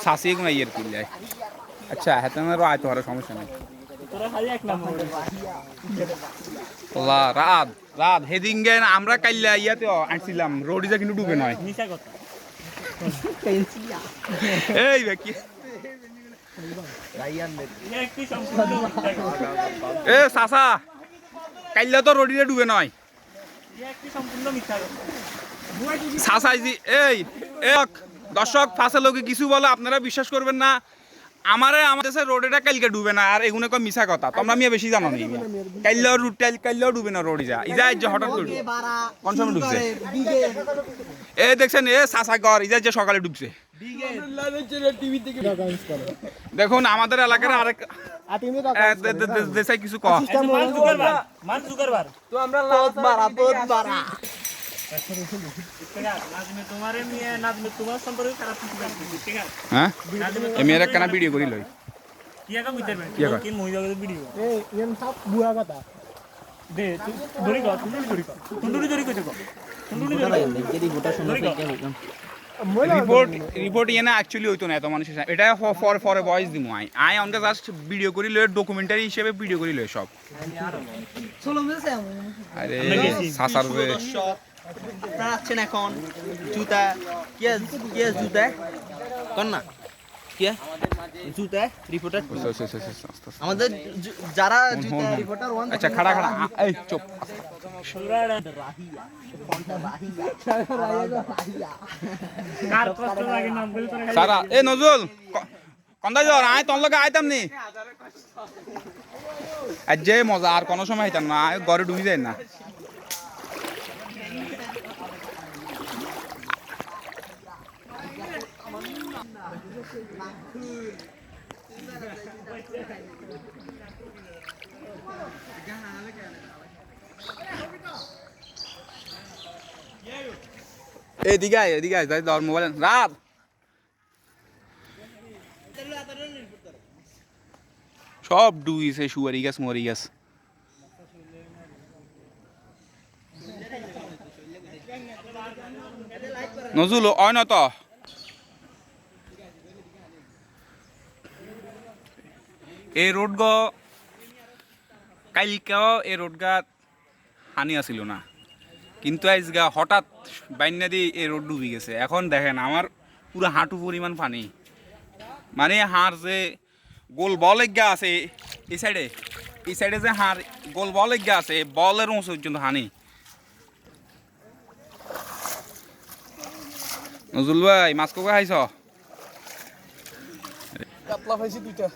সাসি কোনো ইয়ের কিনলে আচ্ছা হ্যাঁ তোমারও আয়তো হওয়ার সমস্যা নেই রাত রাত হেদিন গে আমরা কাইলা ইয়াতে আনছিলাম রোডিজা কিন্তু ডুবে নয় এই কি এ সাসা কাইলা তো রোডিজা ডুবে নয় সাসাইজি এই এক দর্শক ফাঁসে লোকে কিছু বলে আপনারা বিশ্বাস করবেন না আমাদের দেশের রোডেটা কালকে ডুবে না আর এগুলো কয় মিছা কথা তোমরা মিয়া বেশি জানো নি কাইলেও রুট কাইলেও ডুবে না রোড ইজা যে হঠাৎ করে কোন সময় ডুবছে এ দেখছেন এ সাসা ঘর ইজা যে সকালে ডুবছে দেখুন আমাদের এলাকার আরেক দেশে কিছু কম তো আমরা লাত বাড়া তোর বাড়া হ্যাঁ এ মেয়েরা কেন ভিডিও করি লই রিপোর্ট ইয়ে না অ্যাকচুয়ালি হইতো না এত মানুষের এটা ফর ভয়েস দিমু আই অনকে জাস্ট ভিডিও করি লই ডকুমেন্টারি হিসেবে ভিডিও করি লই সব আরে সাসার যে আছেন এখন জুতা কি জুতা কোন না কি জুতা রিপোর্টার আমাদের যারা জুতা রিপোর্টার ওয়ান আচ্ছা খাড়া খাড়া এই চুপ সারা এ নজরুল কন্দা যাওয়ার আয় তোর লগে আইতাম নি আজ যে মজা আর কোনো সময় আইতাম না ঘরে ঢুকি যায় না এদিকে তাই তোর মোবাইল রাত সব ডুইছে শুয়ারি গাছ মরি গাছ নজুল অয় না তো এই রোড গ কালকেও এই রোড গা হানি আসিল না কিন্তু আজগা হঠাৎ বাইন্যা দিয়ে এই রোড ডুবি গেছে এখন দেখেন আমার পুরো হাঁটু পরিমাণ পানি মানে হাড় যে গোল বল এগা আছে এই সাইডে যে হাড় গোল বল এগা আছে বলের অংশ পর্যন্ত হানি নজরুল ভাই মাছ কোকা খাইছ কাতলা পাইছি দুইটা